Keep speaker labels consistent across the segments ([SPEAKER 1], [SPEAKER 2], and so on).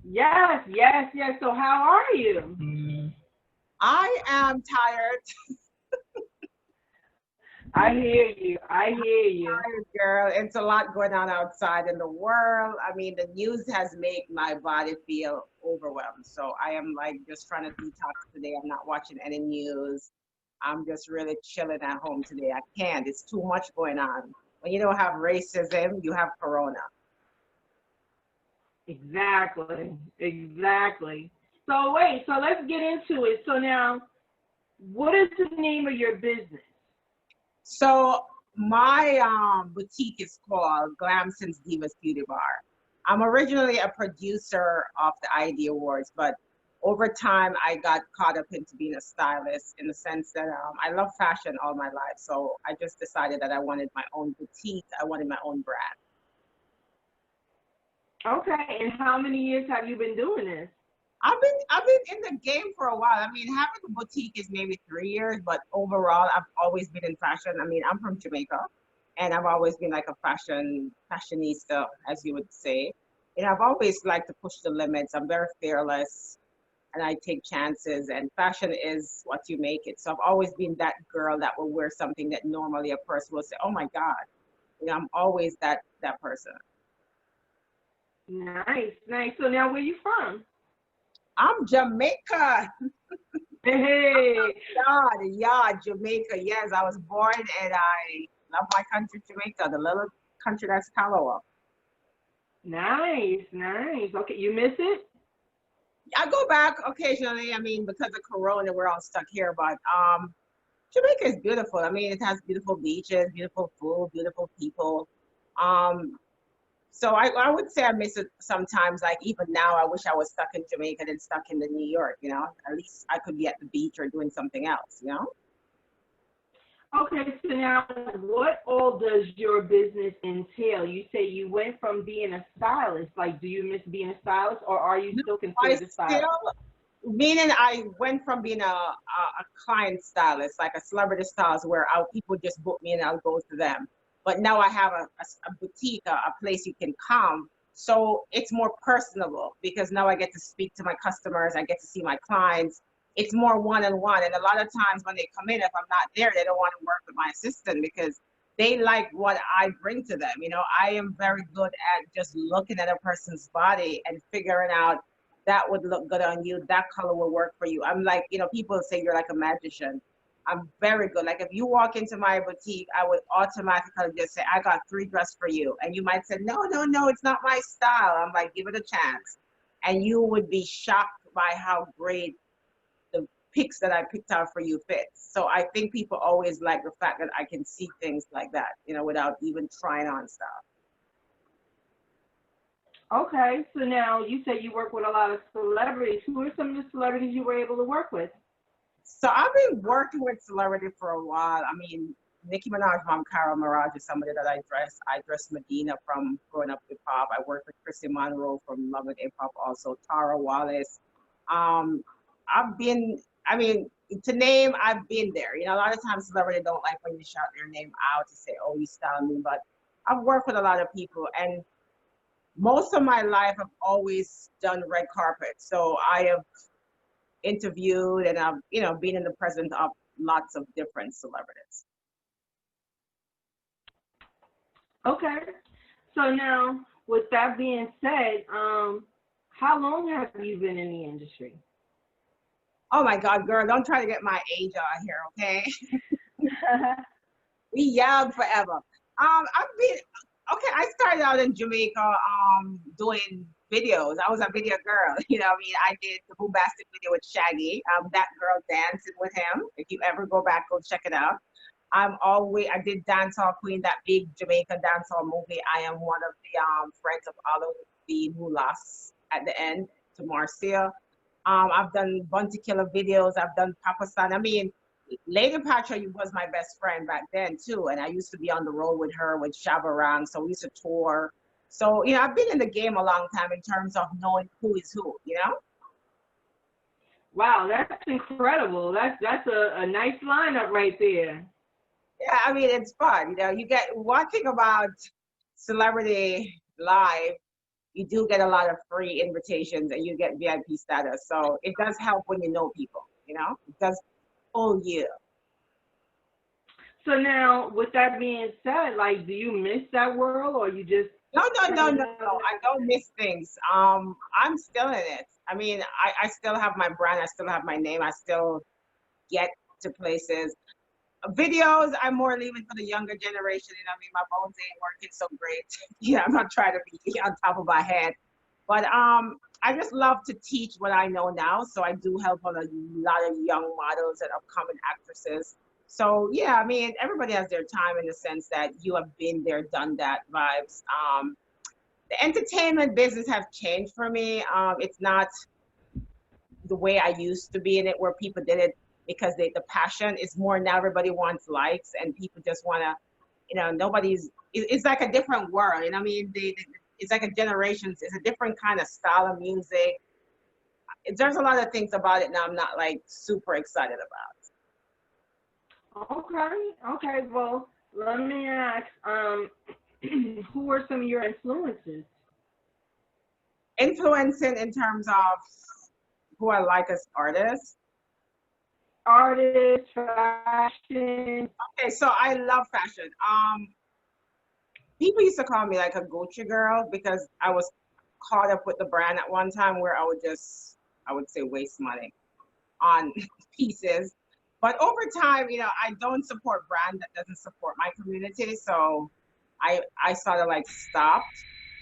[SPEAKER 1] Yes, yes, yes. So how are you?
[SPEAKER 2] I am tired,
[SPEAKER 1] I hear you. I hear you.
[SPEAKER 2] tired girl. It's a lot going on outside in the world. I mean, the news has made my body feel overwhelmed. So I am like just trying to detox today. I'm not watching any news. I'm just really chilling at home today. I can't. It's too much going on. When you don't have racism, you have corona.
[SPEAKER 1] Exactly. Exactly. So wait, so let's get into it. So now, what is the name of your business?
[SPEAKER 2] So my boutique is called Glamson's Divas Beauty Bar. I'm originally a producer of the ID Awards, but over time I got caught up into being a stylist in the sense that I love fashion all my life. So I just decided that I wanted my own boutique. I wanted my own brand.
[SPEAKER 1] Okay, and how many years have you been doing this?
[SPEAKER 2] I've been in the game for a while. I mean, having a boutique is maybe 3 years, but overall, I've always been in fashion. I mean, I'm from Jamaica, and I've always been like a fashionista, as you would say. And I've always liked to push the limits. I'm very fearless, and I take chances. And fashion is what you make it. So I've always been that girl that will wear something that normally a person will say, "Oh my God," I'm always that person.
[SPEAKER 1] Nice, nice. So now, where you from?
[SPEAKER 2] I'm Jamaica.
[SPEAKER 1] Hey,
[SPEAKER 2] Yeah, Jamaica. Yes, I was born and I love my country, Jamaica, the little country that's Kalawa.
[SPEAKER 1] nice, nice. Okay, you miss it?
[SPEAKER 2] I go back occasionally. I mean, because of Corona, we're all stuck here, but Jamaica is beautiful. I mean, it has beautiful beaches, beautiful food, beautiful people. Um, so I would say I miss it sometimes. Like even now, I wish I was stuck in Jamaica than stuck in the New York. At least I could be at the beach or doing something else.
[SPEAKER 1] Okay, so now what all does your business entail? You say you went from being a stylist. Like, do you miss being a stylist, or are you
[SPEAKER 2] No,
[SPEAKER 1] still
[SPEAKER 2] I
[SPEAKER 1] considered a
[SPEAKER 2] still,
[SPEAKER 1] stylist?
[SPEAKER 2] meaning I went from being a client stylist, like a celebrity stylist, where people just book me and I'll go to them. But now I have a boutique, a place you can come. So it's more personable because now I get to speak to my customers. I get to see my clients. It's more one-on-one. And a lot of times when they come in, if I'm not there, they don't want to work with my assistant because they like what I bring to them. I am very good at just looking at a person's body and figuring out that would look good on you. That color will work for you. I'm like, people say you're like a magician. I'm very good. Like if you walk into my boutique, I would automatically just say, I got three dresses for you. And you might say, no, no, no, it's not my style. I'm like, give it a chance. And you would be shocked by how great the picks that I picked out for you fits. So I think people always like the fact that I can see things like that, without even trying on stuff.
[SPEAKER 1] Okay, so now you say you work with a lot of celebrities. Who are some of the celebrities you were able to work with?
[SPEAKER 2] So I've been working with celebrity for a while. I mean, Nicki Minaj, mom, Carol Mirage is somebody that I dress. I dress Medina from Growing Up Hip Hop. I work with Chrissy Monroe from Love and Hip Hop, also Tara Wallace. Um, I've been, I mean, to name, I've been there. A lot of times celebrity don't like when you shout their name out to say, oh, you style me. But I've worked with a lot of people, and most of my life I've always done red carpet. So I have interviewed and I've, been in the presence of lots of different celebrities.
[SPEAKER 1] Okay, so now with that being said, how long have you been in the industry?
[SPEAKER 2] Oh my God, girl, don't try to get my age out here, okay? We young forever. I've been okay. I started out in Jamaica, doing videos. I was a video girl. What I mean, I did the Boombastic video with Shaggy. That girl dancing with him. If you ever go back, go check it out. I did Dancehall Queen, that big Jamaican dancehall movie. I am one of the friends of all of the Mulas at the end to Marcia. I've done Bunty Killer videos. I've done Papa San. I mean, Lady Patra was my best friend back then too, and I used to be on the road with her with Shabarang. So we used to tour. So I've been in the game a long time in terms of knowing who is who.
[SPEAKER 1] Wow, that's incredible. That's a nice lineup right there.
[SPEAKER 2] Yeah, I mean it's fun. You get one thing about celebrity live. you do get a lot of free invitations and you get VIP status. So it does help when you know people, you know, it does pull you.
[SPEAKER 1] So now, with that being said, like, do you miss that world, or you just
[SPEAKER 2] No, no, no, no,
[SPEAKER 1] turning
[SPEAKER 2] no. I don't miss things. I'm still in it. I mean, I still have my brand. I still have my name. I still get to places. Videos, I'm more leaving for the younger generation. You know, what I mean, my bones ain't working so great. Yeah, I'm not trying to be on top of my head. But I just love to teach what I know now. So I do help on a lot of young models and upcoming actresses. So yeah, I mean, everybody has their time in the sense that you have been there, done that vibes. The entertainment business have changed for me. It's not the way I used to be in it, where people did it because the passion is more now. Everybody wants likes, and people just want to, you know, it's like a different world. You know what I mean? It's like a generations. It's a different kind of style of music. There's a lot of things about it now I'm not like super excited about.
[SPEAKER 1] Okay, okay. Well, let me ask, who are some of your influences?
[SPEAKER 2] Influencing in terms of who I like as artists.
[SPEAKER 1] Artists, fashion.
[SPEAKER 2] Okay, so I love fashion. People used to call me like a Gucci girl because I was caught up with the brand at one time where I would say waste money on pieces. But over time, you know, I don't support brand that doesn't support my community. So I sort of like stopped.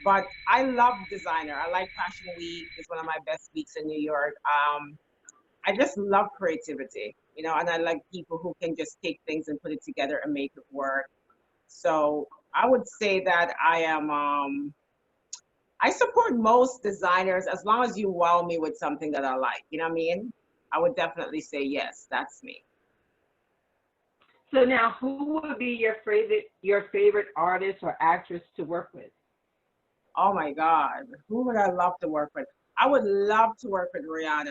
[SPEAKER 2] But I love designer. I like Fashion Week. It's one of my best weeks in New York. I just love creativity, you know, and I like people who can just take things and put it together and make it work. So I would say that I support most designers as long as you wow me with something that I like. You know what I mean? I would definitely say yes, that's me.
[SPEAKER 1] So now, who would be your favorite artist or actress to work with?
[SPEAKER 2] Oh my God, who would I love to work with? I would love to work with Rihanna.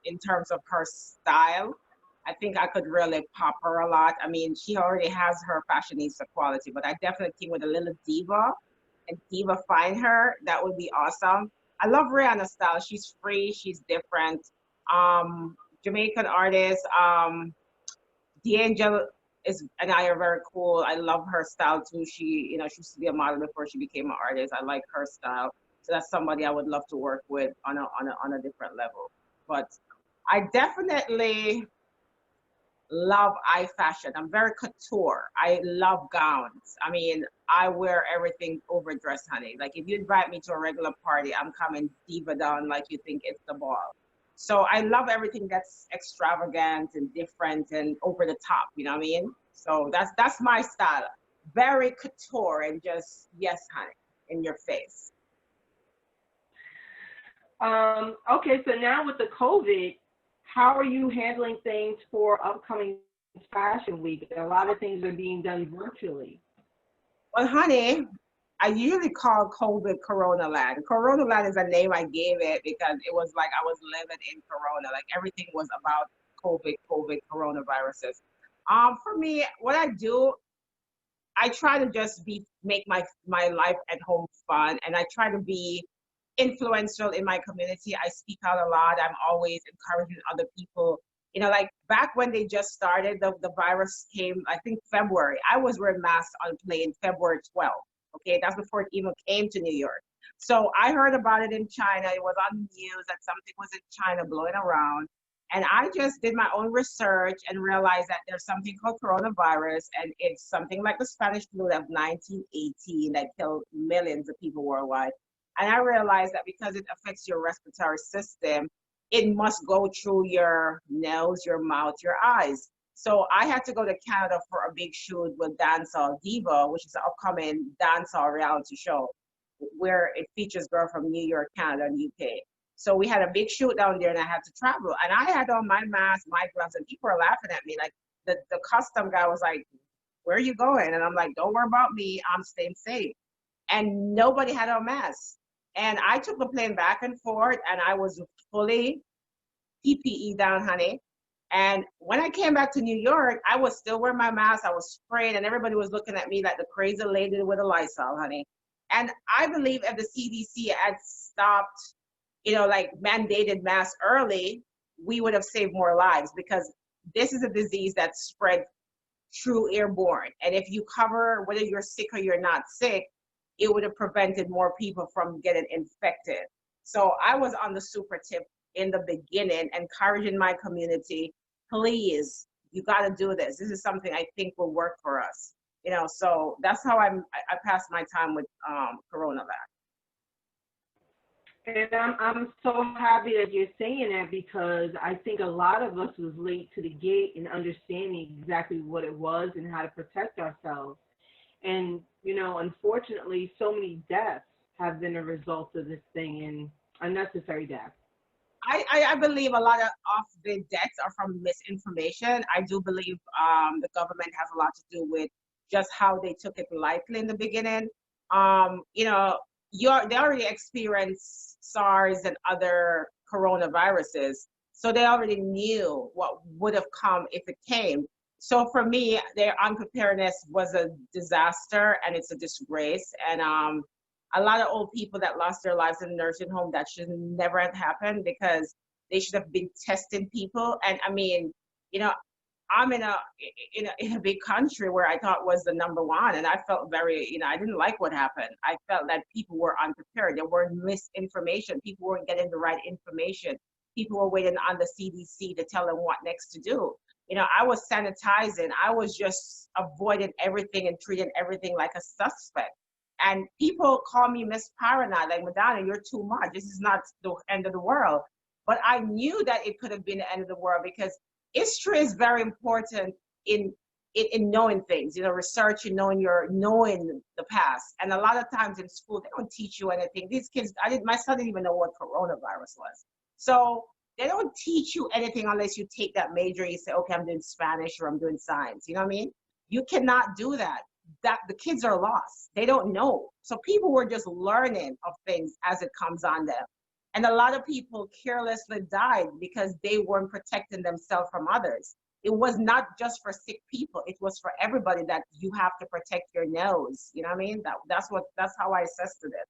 [SPEAKER 2] In terms of her style, I think I could really pop her a lot. I mean, she already has her fashionista quality, but I definitely think with a little diva and diva find her, that would be awesome. I love Rihanna's style. She's free, she's different. Jamaican artist, D'Angelo is and I are very cool. I love her style too. You know, she used to be a model before she became an artist. I like her style. So that's somebody I would love to work with on a different level. But I definitely love eye fashion. I'm very couture. I love gowns. I mean, I wear everything overdressed, honey. Like if you invite me to a regular party, I'm coming diva down like you think it's the ball. So I love everything that's extravagant and different and over the top. You know what I mean? So that's my style. Very couture and just yes, honey, in your face.
[SPEAKER 1] Okay, so now with the COVID, how are you handling things for upcoming Fashion Week? A lot of things are being done virtually.
[SPEAKER 2] Well, honey, I usually call COVID Corona Land. Corona Land is a name I gave it because it was like I was living in Corona. Like everything was about COVID, coronaviruses. For me, what I do, I try to just make my life at home fun, and I try to be influential in my community. I speak out a lot. I'm always encouraging other people. You know, like back when they just started, the virus came, I think February. I was wearing masks on plane February 12th. Okay, that's before it even came to New York. So I heard about it in China. It was on the news that something was in China blowing around. And I just did my own research and realized that there's something called coronavirus, and it's something like the Spanish flu of 1918 that killed millions of people worldwide. And I realized that because it affects your respiratory system, it must go through your nose, your mouth, your eyes. So I had to go to Canada for a big shoot with Dancehall Diva, which is an upcoming dancehall reality show where it features girls from New York, Canada, and UK. So we had a big shoot down there and I had to travel. And I had on my mask, my gloves, and people were laughing at me. Like the custom guy was like, where are you going? And I'm like, don't worry about me. I'm staying safe. And nobody had a mask. And I took the plane back and forth and I was fully PPE down, honey. And when I came back to New York, I was still wearing my mask. I was spraying and everybody was looking at me like the crazy lady with a Lysol, honey. And I believe if the CDC had stopped, like mandated masks early, we would have saved more lives, because this is a disease that's spread through airborne. And if you cover whether you're sick or you're not sick, it would have prevented more people from getting infected. So I was on the super tip in the beginning, encouraging my community, please, you got to do this. This is something I think will work for us. So that's how I passed my time with coronavirus.
[SPEAKER 1] And I'm so happy that you're saying that, because I think a lot of us was late to the gate in understanding exactly what it was and how to protect ourselves. And, unfortunately, so many deaths have been a result of this thing, and unnecessary deaths.
[SPEAKER 2] I believe a lot of the deaths are from misinformation. I do believe the government has a lot to do with just how they took it lightly in the beginning. They already experienced SARS and other coronaviruses, so they already knew what would have come if it came. So for me, their unpreparedness was a disaster, and it's a disgrace. And a lot of old people that lost their lives in a nursing home, that should never have happened, because they should have been testing people. And I mean, I'm in a big country where I thought was the number one, and I felt very, I didn't like what happened. I felt that people were unprepared. There were misinformation. People weren't getting the right information. People were waiting on the CDC to tell them what next to do. I was sanitizing. I was just avoiding everything and treating everything like a suspect. And people call me Miss Paranoid, like, Madonna, you're too much. This is not the end of the world. But I knew that it could have been the end of the world, because history is very important in knowing things, researching, knowing the past. And a lot of times in school, they don't teach you anything. These kids, my son didn't even know what coronavirus was. So they don't teach you anything unless you take that major. You say, okay, I'm doing Spanish or I'm doing science. You know what I mean? You cannot do that. The kids are lost. They don't know. So people were just learning of things as it comes on them. And a lot of people carelessly died because they weren't protecting themselves from others. It was not just for sick people. It was for everybody, that you have to protect your nose. You know what I mean? That's how I assessed it.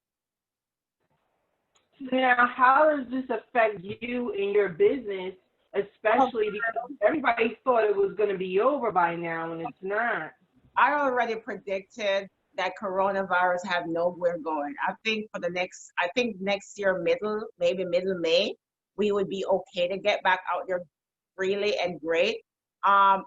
[SPEAKER 1] Now, how does this affect you in your business, especially because everybody thought it was going to be over by now, and it's not?
[SPEAKER 2] I already predicted that coronavirus have nowhere going. I think next year, maybe middle May, we would be okay to get back out there freely and great.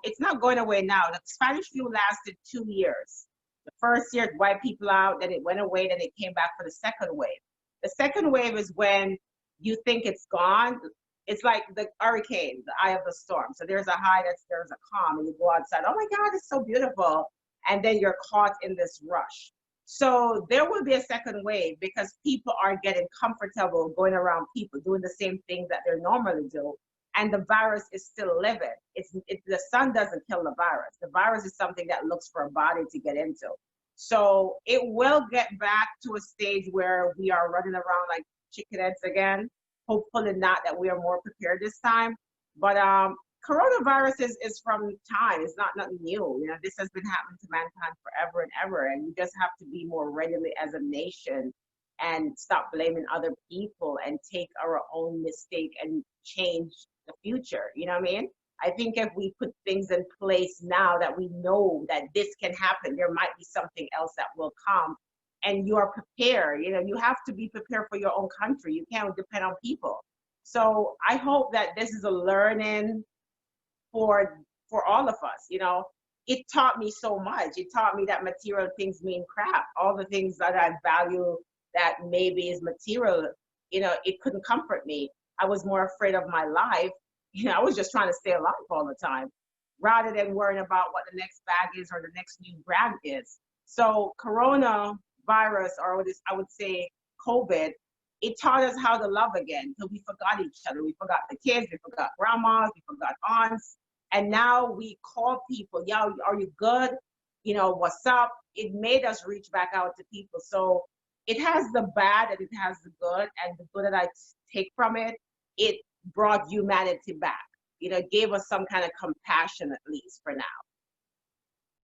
[SPEAKER 2] It's not going away now. The Spanish flu lasted 2 years. The first year it wiped people out, then it went away, then it came back for the second wave. The second wave is when you think it's gone. It's like the hurricane, the eye of the storm. So there's a high, there's a calm, and you go outside, oh my God, it's so beautiful. And then you're caught in this rush. So there will be a second wave, because people are getting comfortable going around people, doing the same things that they normally do. And the virus is still living. The sun doesn't kill the virus. The virus is something that looks for a body to get into. So it will get back to a stage where we are running around like chicken heads again. Hopefully not, that we are more prepared this time. But coronavirus is from time. It's not nothing new. This has been happening to mankind forever and ever. And we just have to be more ready as a nation and stop blaming other people and take our own mistake and change the future. You know what I mean? I think if we put things in place now that we know that this can happen, there might be something else that will come, and you are prepared. You have to be prepared for your own country. You can't depend on people. So I hope that this is a learning for all of us. It taught me so much. It taught me that material things mean crap. All the things that I value that maybe is material, it couldn't comfort me. I was more afraid of my life. I was just trying to stay alive all the time, rather than worrying about what the next bag is or the next new brand is. So coronavirus, or this, I would say COVID, it taught us how to love again, because we forgot each other. We forgot the kids, we forgot grandmas, we forgot aunts. And now we call people, yo, are you good? What's up? It made us reach back out to people. So it has the bad and it has the good. And the good that I take from it, it brought humanity back. It gave us some kind of compassion, at least for now.